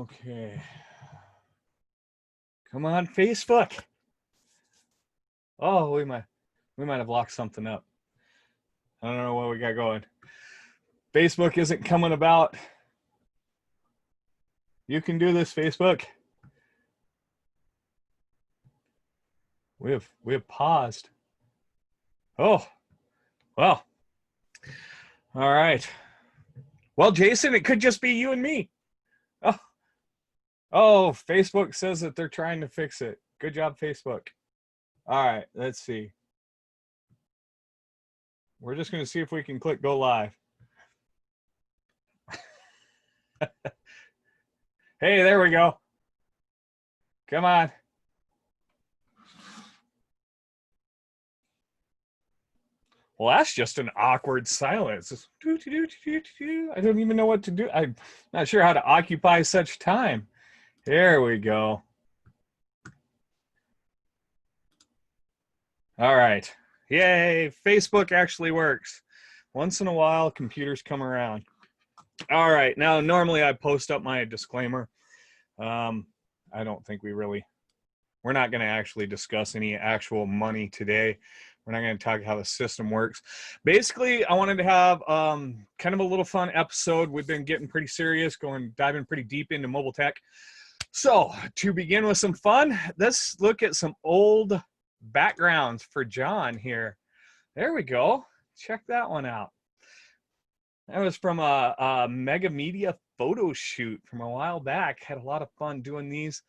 Okay. Come on, Facebook. Oh, we might have locked something up. I don't know what we got going. Facebook isn't coming about. You can do this, Facebook. We have paused. Oh, well. All right. Well, Jason, it could just be you and me. Oh, Facebook says that they're trying to fix it. Good job, Facebook. All right, let's see. We're just going to see if we can click go live. Hey, there we go. Come on. Well, that's just an awkward silence. I don't even know what to do. I'm not sure how to occupy such time. There we go. All right. Yay, Facebook actually works. Once in a while, computers come around. All right. Now, normally I post up my disclaimer. I don't think we're not going to actually discuss any actual money today. We're not going to talk how the system works. Basically, I wanted to have kind of a little fun episode. We've been getting pretty serious, diving pretty deep into mobile tech. So to begin with some fun, let's look at some old backgrounds for John here. There we go. Check that one out. That was from a Mega Media photo shoot from a while back. Had a lot of fun doing these.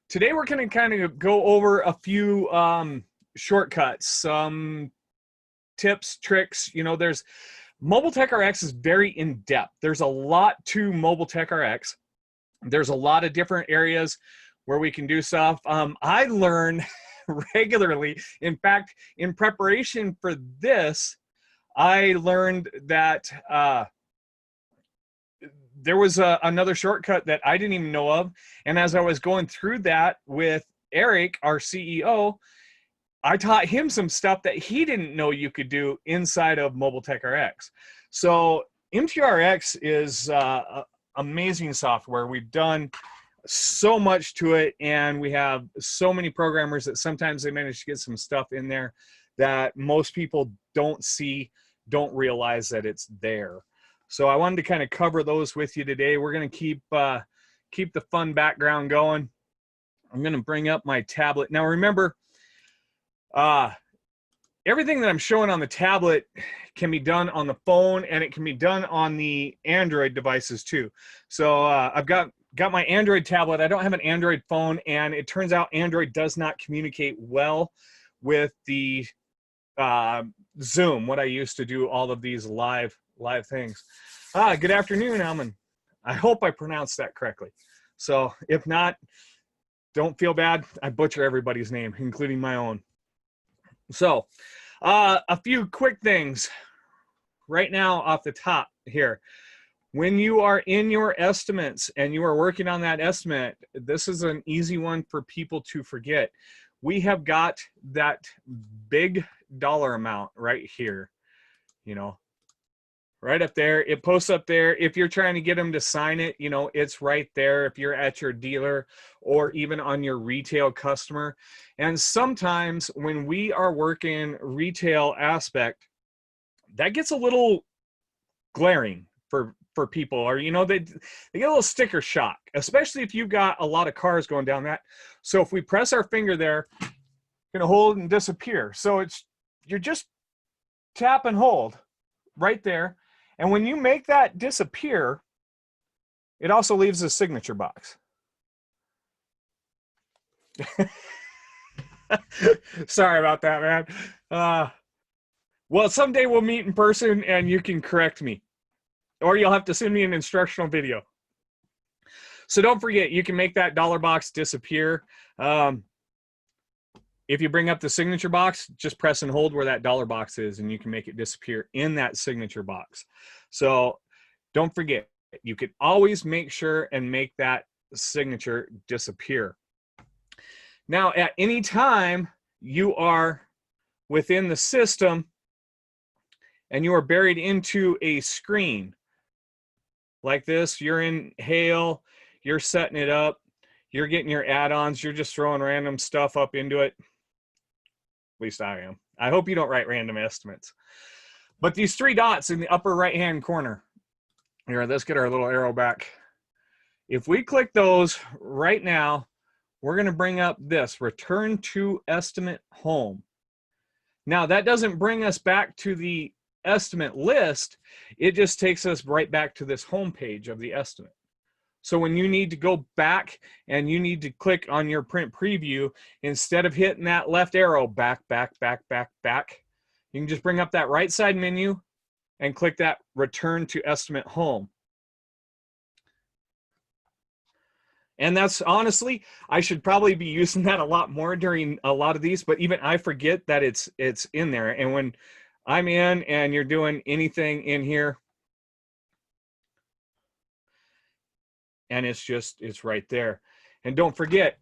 Today we're going to kind of go over a few shortcuts, some tips, tricks. You know, there's Mobile Tech RX is very in-depth. There's a lot to Mobile Tech RX. There's a lot of different areas where we can do stuff. I learn regularly. In fact, in preparation for this, I learned that there was another shortcut that I didn't even know of. And as I was going through that with Eric, our CEO, I taught him some stuff that he didn't know you could do inside of Mobile Tech RX. So MTRX is amazing software. We've done so much to it, and we have so many programmers that sometimes they manage to get some stuff in there that most people don't see, don't realize that it's there. So I wanted to kind of cover those with you today. We're going to keep the fun background going. I'm going to bring up my tablet. Now remember, everything that I'm showing on the tablet can be done on the phone, and it can be done on the Android devices too. So I've got my Android tablet. I don't have an Android phone, and it turns out Android does not communicate well with the Zoom, what I used to do all of these live things. Good afternoon, Alman. I hope I pronounced that correctly. So if not, don't feel bad. I butcher everybody's name, including my own. So a few quick things right now off the top here. When you are in your estimates and you are working on that estimate, this is an easy one for people to forget. We have got that big dollar amount right here, you know, right up there. It posts up there. If you're trying to get them to sign it, you know, it's right there if you're at your dealer or even on your retail customer. And sometimes when we are working retail aspect, that gets a little glaring for people, or, you know, they get a little sticker shock, especially if you've got a lot of cars going down that. So if we press our finger there, gonna hold and disappear. So you're just tap and hold right there. And when you make that disappear, it also leaves a signature box. Sorry about that, man. Well, someday we'll meet in person and you can correct me, or you'll have to send me an instructional video. So don't forget, you can make that dollar box disappear. If you bring up the signature box, just press and hold where that dollar box is, and you can make it disappear in that signature box. So don't forget, you can always make sure and make that signature disappear. Now, at any time you are within the system and you are buried into a screen like this, you're in Hail, you're setting it up, you're getting your add-ons, you're just throwing random stuff up into it. At least I am. I hope you don't write random estimates. But these 3 dots in the upper right-hand corner, here, let's get our little arrow back. If we click those right now, we're going to bring up this, return to estimate home. Now, that doesn't bring us back to the estimate list. It just takes us right back to this home page of the estimate. So when you need to go back and you need to click on your print preview, instead of hitting that left arrow back, you can just bring up that right side menu and click that return to estimate home. And that's honestly, I should probably be using that a lot more during a lot of these, but even I forget that it's in there. And when I'm in and you're doing anything in here, and it's right there. And don't forget,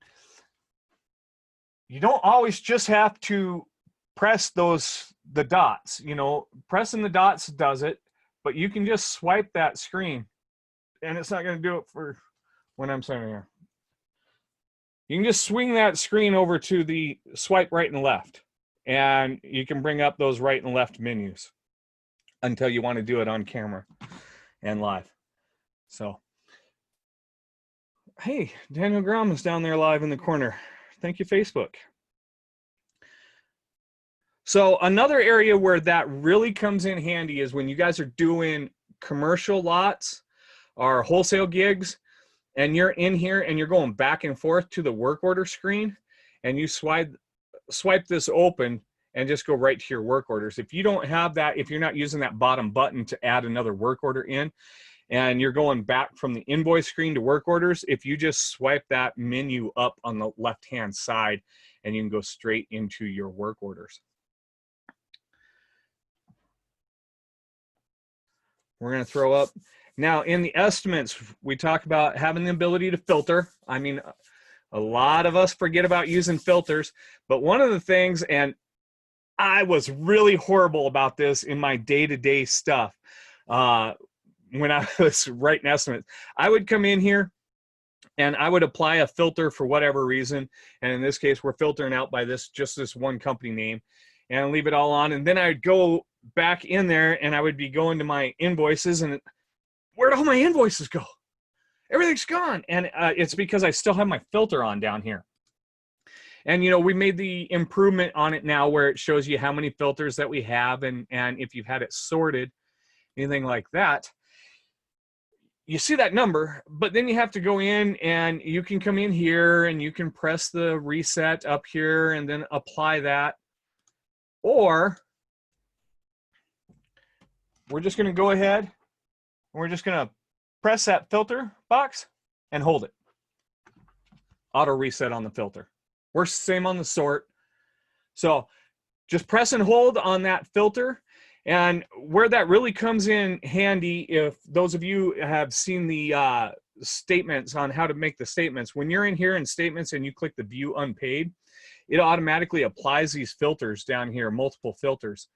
you don't always just have to press the dots. You know, pressing the dots does it, but you can just swipe that screen, and it's not going to do it for when I'm sitting here. You can just swing that screen over to the swipe right and left, and you can bring up those right and left menus until you want to do it on camera and live. So, hey, Daniel Grom is down there live in the corner. Thank you, Facebook. So another area where that really comes in handy is when you guys are doing commercial lots or wholesale gigs, and you're in here and you're going back and forth to the work order screen, and you swipe this open and just go right to your work orders. If you don't have that, if you're not using that bottom button to add another work order in, and you're going back from the invoice screen to work orders, if you just swipe that menu up on the left-hand side, and you can go straight into your work orders. We're going to throw up. Now, in the estimates, we talk about having the ability to filter. I mean, a lot of us forget about using filters, but one of the things, and I was really horrible about this in my day-to-day stuff, when I was writing estimates, I would come in here and I would apply a filter for whatever reason. And in this case, we're filtering out by just this one company name, and leave it all on. And then I'd go back in there and I would be going to my invoices, and where'd all my invoices go? Everything's gone. And it's because I still have my filter on down here. And, you know, we made the improvement on it now where it shows you how many filters that we have, and if you've had it sorted, anything like that. You see that number, but then you have to go in and you can come in here and you can press the reset up here and then apply that. Or we're just going to go ahead and we're just going to press that filter box and hold it. Auto reset on the filter. Works the same on the sort. So just press and hold on that filter. And where that really comes in handy, if those of you have seen the statements on how to make the statements, when you're in here in statements and you click the view unpaid, it automatically applies these filters down here, multiple filters.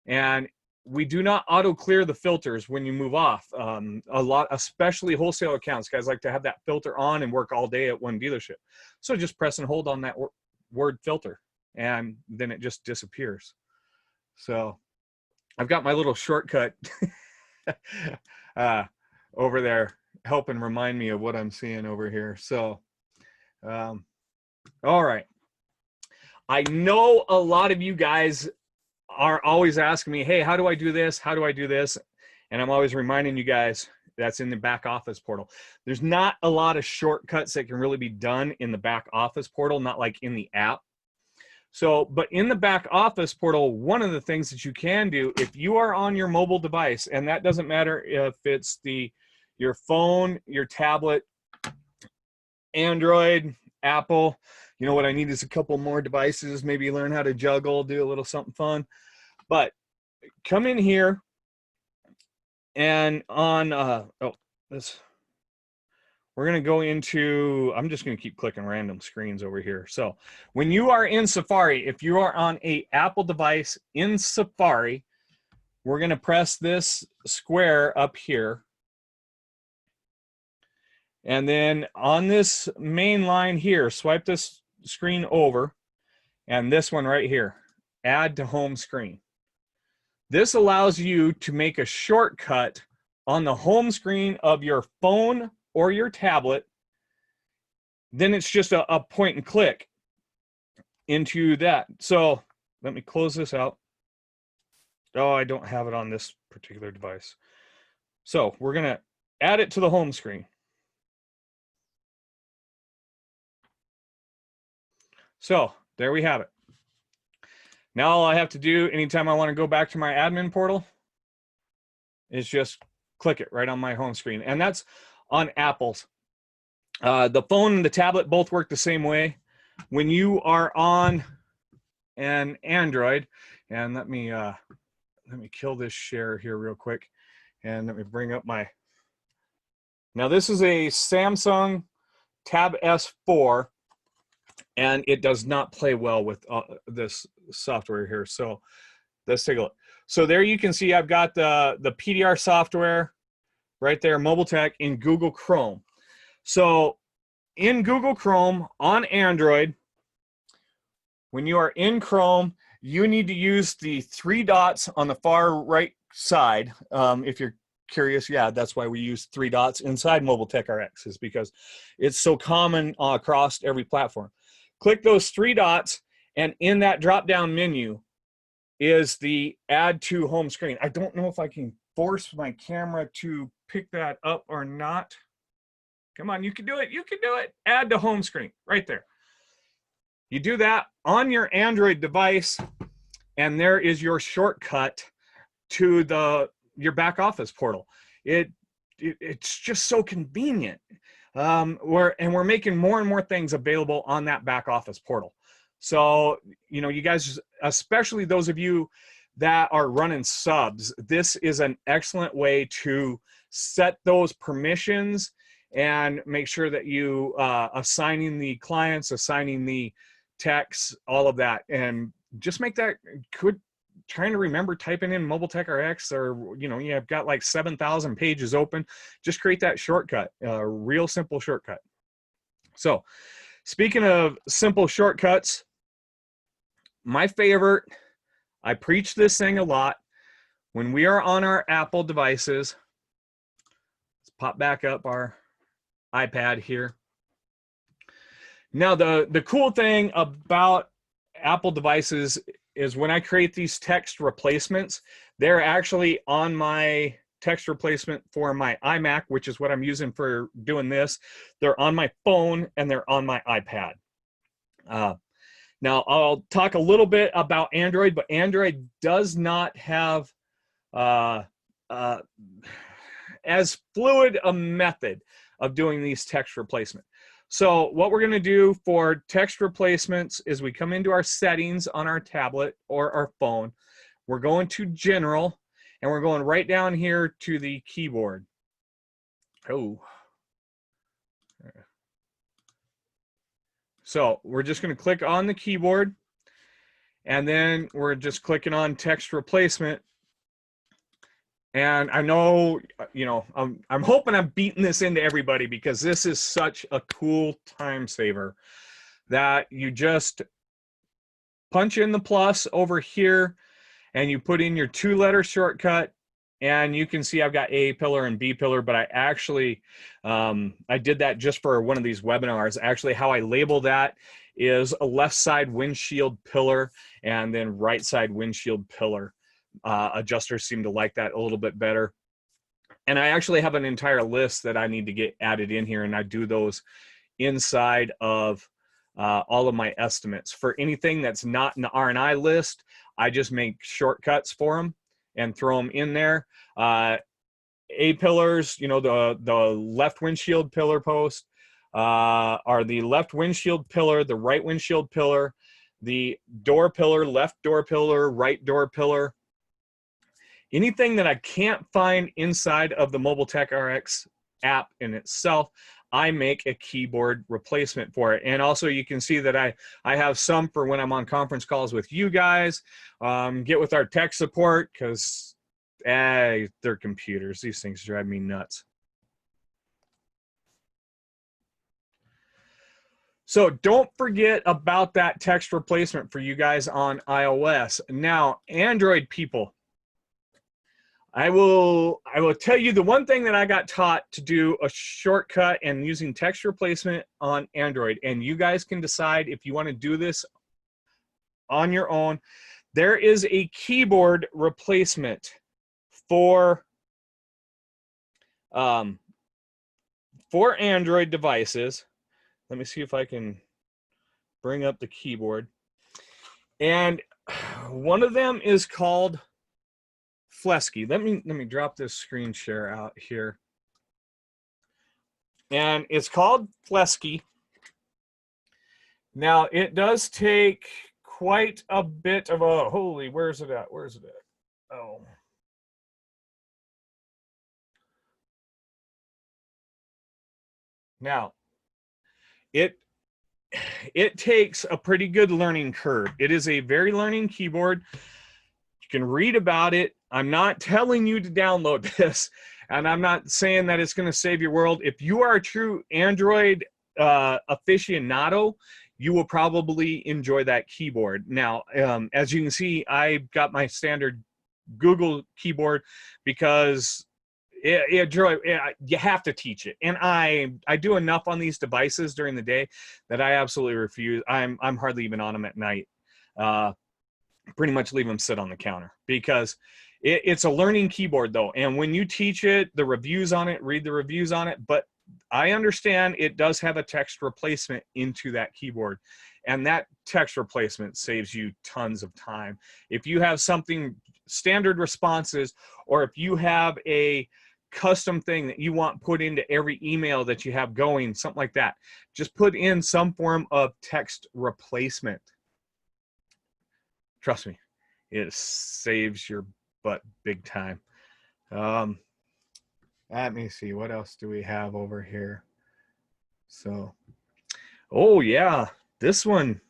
And we do not auto clear the filters when you move off. A lot, especially wholesale accounts, guys like to have that filter on and work all day at one dealership. So just press and hold on that word filter, and then it just disappears. So I've got my little shortcut over there helping remind me of what I'm seeing over here. So, all right. I know a lot of you guys are always asking me, hey, how do I do this? How do I do this? And I'm always reminding you guys that's in the back office portal. There's not a lot of shortcuts that can really be done in the back office portal, not like in the app. So, but in the back office portal, one of the things that you can do, if you are on your mobile device, and that doesn't matter if it's your phone, your tablet, Android, Apple, you know what I need is a couple more devices, maybe learn how to juggle, do a little something fun. But come in here and on, we're going to go into, I'm just going to keep clicking random screens over here. So when you are in Safari, if you are on a Apple device in Safari, we're going to press this square up here. And then on this main line here, swipe this screen over, and this one right here, add to home screen. This allows you to make a shortcut on the home screen of your phone or your tablet. Then it's just a point and click into that. So let me close this out. Oh, I don't have it on this particular device. So we're going to add it to the home screen. So there we have it. Now all I have to do anytime I want to go back to my admin portal is just click it right on my home screen. And that's on Apple's. The phone and the tablet both work the same way. When you are on an Android, and let me kill this share here real quick, and let me bring up my. Now this is a Samsung Tab S4, and it does not play well with this software here. So let's take a look. So there you can see I've got the PDR software right there, Mobile Tech in Google Chrome. So in Google Chrome on Android, when you are in Chrome, you need to use the 3 dots on the far right side. If you're curious, yeah, that's why we use 3 dots inside Mobile Tech RX, is because it's so common across every platform. Click those 3 dots, and in that drop-down menu is the Add to Home Screen. I don't know if I can force my camera to pick that up or not. Come on, you can do it. You can do it. Add to home screen right there. You do that on your Android device, and there is your shortcut to your back office portal. It's just so convenient. We're making more and more things available on that back office portal. So, you guys, especially those of you that are running subs, this is an excellent way to set those permissions and make sure that you assigning the clients, assigning the techs, all of that, and just make that trying to remember typing in Mobile Tech RX, or you've got like 7,000 pages open. Just create that shortcut, a real simple shortcut. So speaking of simple shortcuts, my favorite, I preach this thing a lot, when we are on our Apple devices. Let's pop back up our iPad here. Now, the cool thing about Apple devices is when I create these text replacements, they're actually on my text replacement for my iMac, which is what I'm using for doing this. They're on my phone and they're on my iPad. Now, I'll talk a little bit about Android, but Android does not have as fluid a method of doing these text replacement. So what we're going to do for text replacements is we come into our settings on our tablet or our phone. We're going to general, and we're going right down here to the keyboard. So we're just going to click on the keyboard, and then we're just clicking on text replacement. And I know, I'm hoping I'm beating this into everybody, because this is such a cool time saver that you just punch in the plus over here and you put in your 2-letter shortcut, and you can see I've got A pillar and B pillar, but I actually, I did that just for one of these webinars. Actually, how I label that is a left side windshield pillar and then right side windshield pillar. Adjusters seem to like that a little bit better. And I actually have an entire list that I need to get added in here, and I do those inside of all of my estimates. For anything that's not an R&I list, I just make shortcuts for them and throw them in there. A pillars, the left windshield pillar post are the left windshield pillar, the right windshield pillar, the door pillar, left door pillar, right door pillar. Anything that I can't find inside of the Mobile Tech RX app in itself, I make a keyboard replacement for it. And also you can see that I have some for when I'm on conference calls with you guys, get with our tech support, because they're computers. These things drive me nuts. So don't forget about that text replacement for you guys on iOS. Now, Android people, I will tell you the one thing that I got taught to do a shortcut and using text replacement on Android, and you guys can decide if you want to do this on your own. There is a keyboard replacement for Android devices. Let me see if I can bring up the keyboard. And one of them is called Flesky. Let me drop this screen share out here. And it's called Flesky. Now it does take quite a bit of a holy, where's it at? Where's it at? Oh. Now, it takes a pretty good learning curve. It is a very learning keyboard. You can read about it. I'm not telling you to download this, and I'm not saying that it's going to save your world. If you are a true Android aficionado, you will probably enjoy that keyboard. Now, as you can see, I got my standard Google keyboard because you have to teach it, and I do enough on these devices during the day that I absolutely refuse. I'm hardly even on them at night. Pretty much leave them sit on the counter because it's a learning keyboard though, and when you teach it, the reviews on it, read the reviews on it. But I understand it does have a text replacement into that keyboard, and that text replacement saves you tons of time. If you have something standard responses, or if you have a custom thing that you want put into every email that you have going, something like that, just put in some form of text replacement. Trust me, it saves your butt big time. Let me see, what else do we have over here? So, oh yeah, this one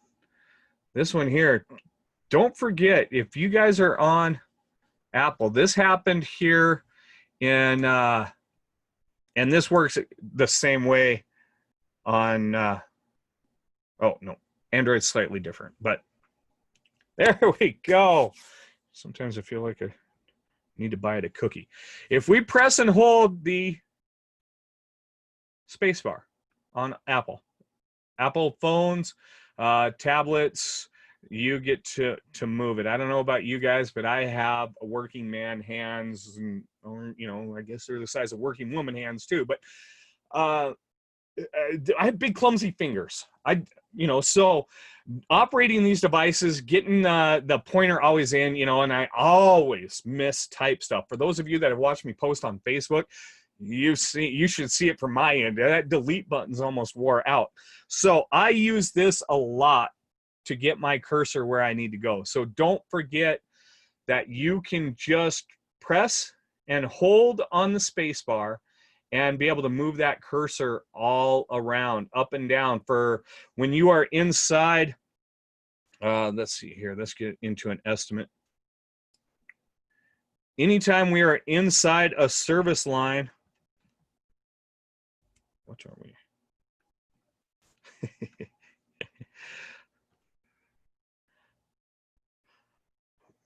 here. Don't forget, if you guys are on Apple, this happened here in, and this works the same way on, oh no, Android's slightly different, but there we go. Sometimes I feel like I need to buy it a cookie. If we press and hold the spacebar on Apple phones, tablets, you get to move it. I don't know about you guys, but I have a working man hands, and you know, I guess they're the size of working woman hands too. But I have big clumsy fingers. So operating these devices, getting the pointer always in, you know, and I always mistype stuff. For those of you that have watched me post on Facebook, you should see it from my end. That delete button's almost wore out. So I use this a lot to get my cursor where I need to go. So don't forget that you can just press and hold on the space bar and be able to move that cursor all around, up and down, for when you are inside. Let's see here. Let's get into an estimate. Anytime we are inside a service line, what are we?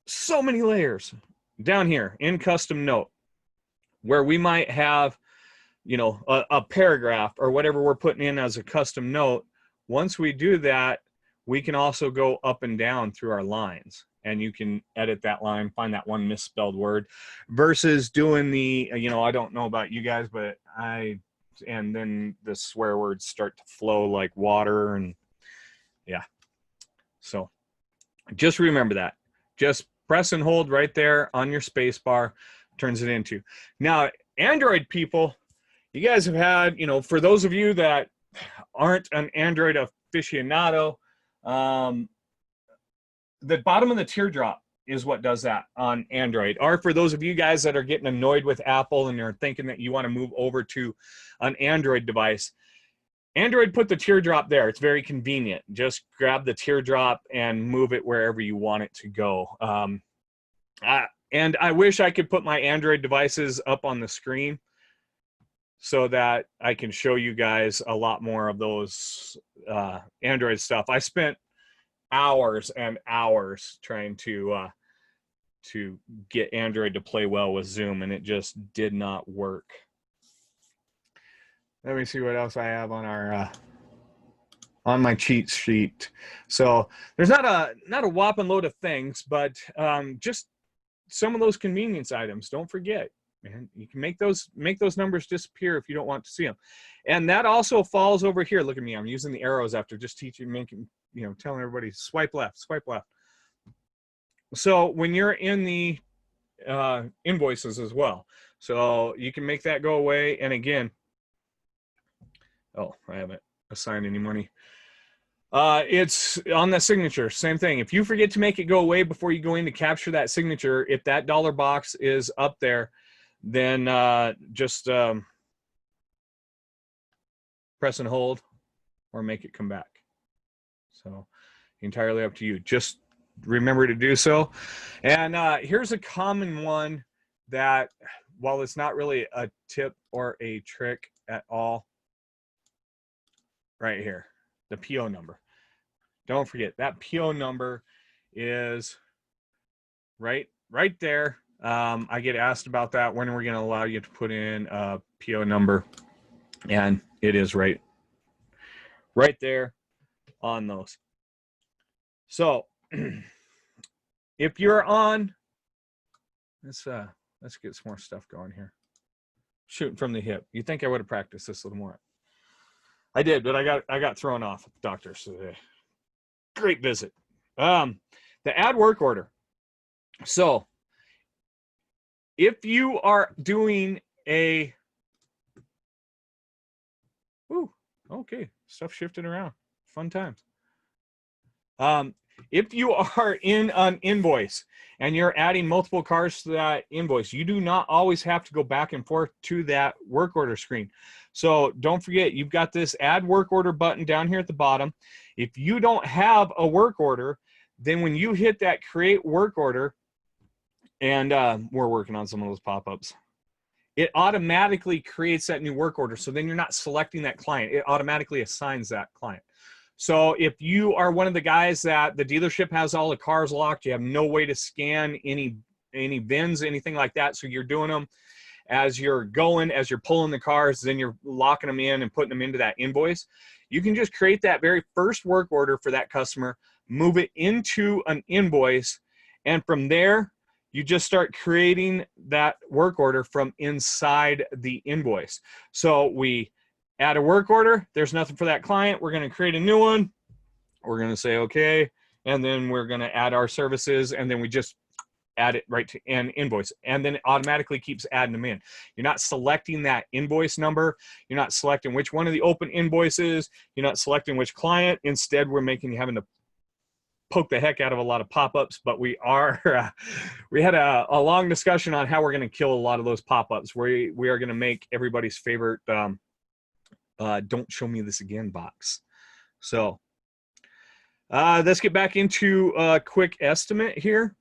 So many layers down here in custom note, where we might have, you know, a paragraph or whatever we're putting in as a custom note. Once we do that, we can also go up and down through our lines, and you can edit that line, find that one misspelled word, versus doing the, you know, I don't know about you guys, but and then the swear words start to flow like water, and yeah. So just remember that. Just press and hold right there on your space bar, turns it into. Now, Android people, you guys have had, you know, for those of you that aren't an Android aficionado, the bottom of the teardrop is what does that on Android. Or for those of you guys that are getting annoyed with Apple and are thinking that you want to move over to an Android device, Android put the teardrop there. It's very convenient. Just grab the teardrop and move it wherever you want it to go. And I wish I could put my Android devices up on the screen so that I can show you guys a lot more of those Android stuff. I spent hours and hours trying to get Android to play well with Zoom, and it just did not work. Let me see what else I have on our on my cheat sheet. So there's not a whopping load of things, but just some of those convenience items. Don't forget, man, you can make those numbers disappear if you don't want to see them. And that also falls over here. Look at me, I'm using the arrows after just teaching, making, telling everybody swipe left, swipe left. So when you're in the invoices as well, so you can make that go away. And again, oh, I haven't assigned any money. It's on the signature, same thing. If you forget to make it go away before you go in to capture that signature, if that dollar box is up there, then just press and hold or make it come back. So entirely up to you. Just remember to do so. And here's a common one that, while it's not really a tip or a trick at all, right here, the PO number. Don't forget that PO number is right there. I get asked about that. When are we going to allow you to put in a PO number? And it is right there on those. So if you're on, let's get some more stuff going here. Shooting from the hip. You think I would have practiced this a little more? I did, but I got thrown off at the doctor's today. Great visit. The add work order. So if you are doing a, ooh, okay, stuff shifted around. Fun times. If you are in an invoice and you're adding multiple cars to that invoice, you do not always have to go back and forth to that work order screen. So don't forget, you've got this add work order button down here at the bottom. If you don't have a work order, then when you hit that create work order, and we're working on some of those pop-ups, it automatically creates that new work order. So then you're not selecting that client. It automatically assigns that client. So if you are one of the guys that the dealership has all the cars locked, you have no way to scan any VINs, anything like that. So you're doing them as you're going, as you're pulling the cars, then you're locking them in and putting them into that invoice. You can just create that very first work order for that customer, move it into an invoice, and from there, you just start creating that work order from inside the invoice. So we add a work order. There's nothing for that client. We're going to create a new one. We're going to say, okay. And then we're going to add our services. And then we just add it right to an invoice. And then it automatically keeps adding them in. You're not selecting that invoice number. You're not selecting which one of the open invoices. You're not selecting which client. Instead, we're making you having to poke the heck out of a lot of pop-ups, but we are we had a long discussion on how we're going to kill a lot of those pop-ups. We are going to make everybody's favorite don't show me this again box. So let's get back into a quick estimate here,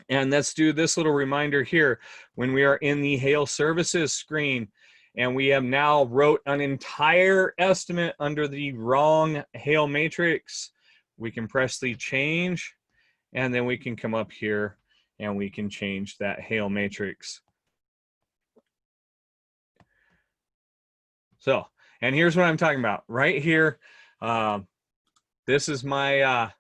and let's do this little reminder here. When we are in the Hail Services screen and we have now wrote an entire estimate under the wrong Hail matrix, we can press the change, and then we can come up here and we can change that Hail matrix. So, and here's what I'm talking about right here. This is my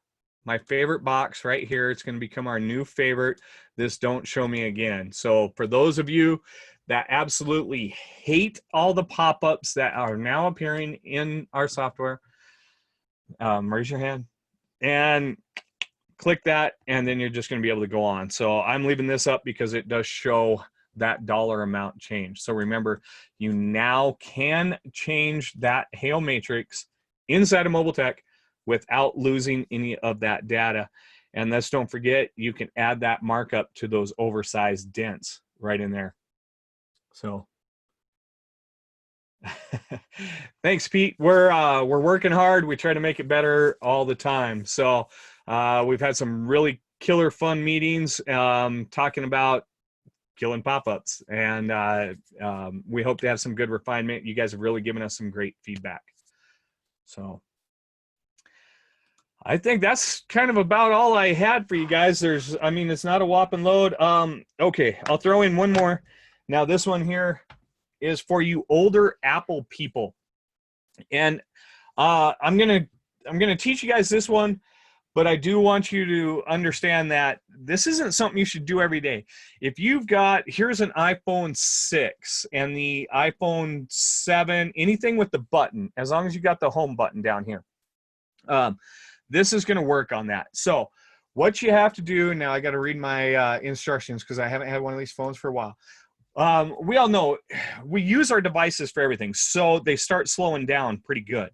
my favorite box right here. It's going to become our new favorite. This don't show me again. So for those of you that absolutely hate all the pop-ups that are now appearing in our software, raise your hand and click that, and then you're just going to be able to go on. So I'm leaving this up because it does show that dollar amount change. So remember, you now can change that Hail matrix inside of Mobile Tech without losing any of that data. And let's don't forget, you can add that markup to those oversized dents right in there. So thanks, Pete. We're working hard. We try to make it better all the time. So we've had some really killer fun meetings talking about killing pop-ups, and we hope to have some good refinement. You guys have really given us some great feedback. So I think that's kind of about all I had for you guys. I mean, it's not a whopping load. Okay, I'll throw in one more. Now, this one here is for you older Apple people. And I'm gonna teach you guys this one, but I do want you to understand that this isn't something you should do every day. If you've got, here's an iPhone 6 and the iPhone 7, anything with the button, as long as you got the home button down here, this is going to work on that. So what you have to do, now I got to read my instructions because I haven't had one of these phones for a while. We all know we use our devices for everything, so they start slowing down pretty good.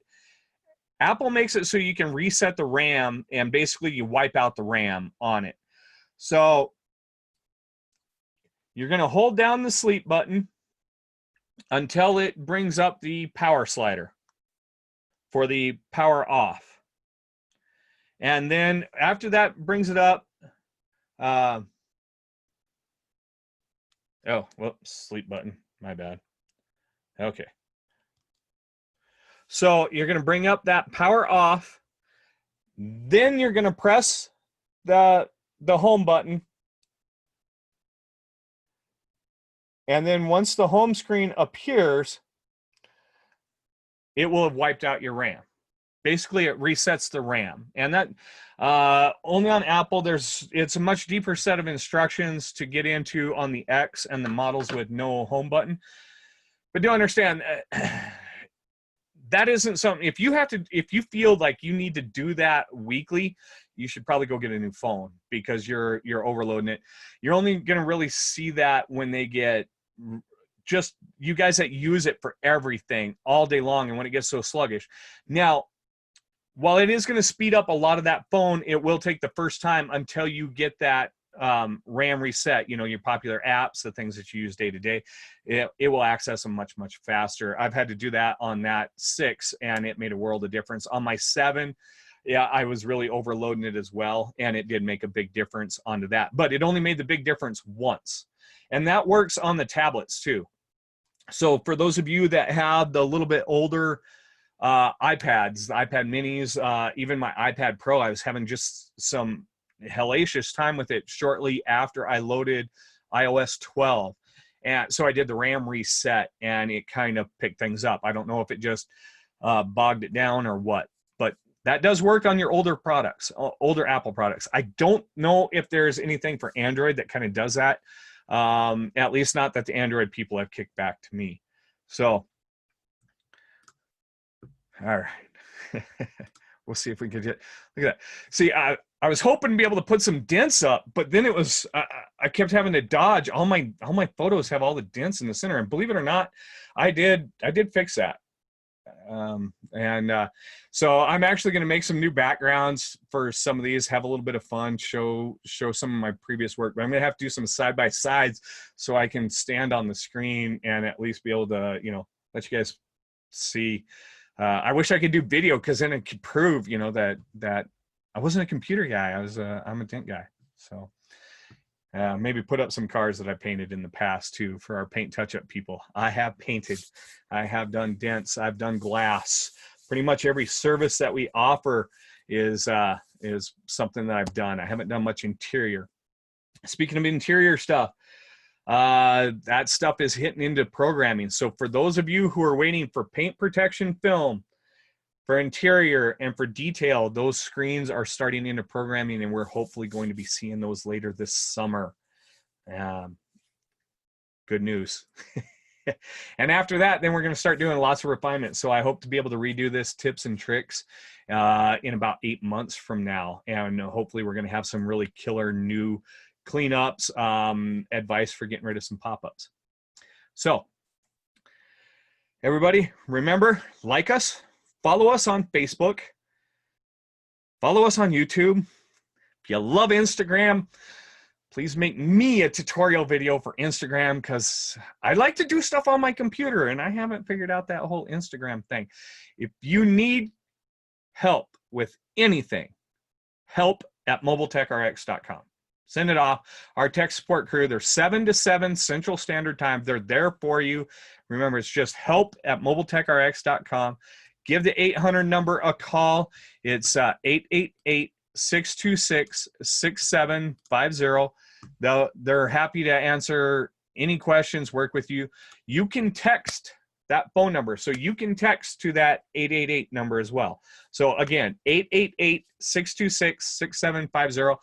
Apple makes it so you can reset the RAM and basically you wipe out the RAM on it. So you're going to hold down the sleep button until it brings up the power slider for the power off. And then after that brings it up, oh, whoops, sleep button, my bad. Okay. So you're going to bring up that power off. Then you're going to press the home button. And then once the home screen appears, it will have wiped out your RAM. Basically, it resets the RAM. And that only on Apple, it's a much deeper set of instructions to get into on the X and the models with no home button. But do understand, that isn't something, if you feel like you need to do that weekly, you should probably go get a new phone because you're overloading it. You're only going to really see that when they get just you guys that use it for everything all day long and when it gets so sluggish. Now, while it is going to speed up a lot of that phone, it will take the first time until you get that RAM reset, you know, your popular apps, the things that you use day to day, it will access them much, much faster. I've had to do that on that 6 and it made a world of difference. On my 7, yeah, I was really overloading it as well. And it did make a big difference onto that, but it only made the big difference once. And that works on the tablets too. So for those of you that have the little bit older iPads, the iPad minis, even my iPad Pro, I was having just some hellacious time with it shortly after I loaded iOS 12. And so I did the RAM reset and it kind of picked things up. I don't know if it just bogged it down or what, but that does work on your older products, older Apple products. I don't know if there's anything for Android that kind of does that. At least not that the Android people have kicked back to me. So, all right. We'll see if we can get, look at that. See, I was hoping to be able to put some dents up, but then it was, I kept having to dodge. All my photos have all the dents in the center. And believe it or not, I did fix that. So I'm actually going to make some new backgrounds for some of these, have a little bit of fun, show some of my previous work, but I'm going to have to do some side-by-sides so I can stand on the screen and at least be able to, you know, let you guys see. I wish I could do video because then it could prove, you know, that I wasn't a computer guy. I'm a dent guy. So maybe put up some cars that I painted in the past too for our paint touch-up people. I have painted, I have done dents, I've done glass. Pretty much every service that we offer is something that I've done. I haven't done much interior. Speaking of interior stuff, that stuff is hitting into programming. So for those of you who are waiting for paint protection film, for interior and for detail, those screens are starting into programming and we're hopefully going to be seeing those later this summer. Good news. And after that, then we're going to start doing lots of refinement. So I hope to be able to redo this tips and tricks in about 8 months from now. And hopefully we're going to have some really killer new cleanups, advice for getting rid of some pop-ups. So everybody, remember, like us. Follow us on Facebook. Follow us on YouTube. If you love Instagram, please make me a tutorial video for Instagram because I like to do stuff on my computer and I haven't figured out that whole Instagram thing. If you need help with anything, help@mobiletechrx.com. Send it off. Our tech support crew, they're 7 to 7 Central Standard Time. They're there for you. Remember, it's just help@mobiletechrx.com. give the 800 number a call. It's 888-626-6750. They're happy to answer any questions, work with you. You can text that phone number. So you can text to that 888 number as well. So again, 888-626-6750.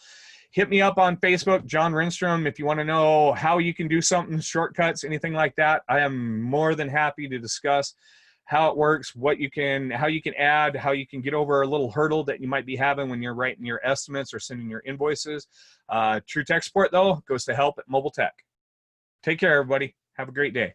Hit me up on Facebook, John Rinstrom, if you want to know how you can do something, shortcuts, anything like that. I am more than happy to discuss how it works, how you can add, how you can get over a little hurdle that you might be having when you're writing your estimates or sending your invoices. True Tech Support, though, goes to help at Mobile Tech. Take care, everybody. Have a great day.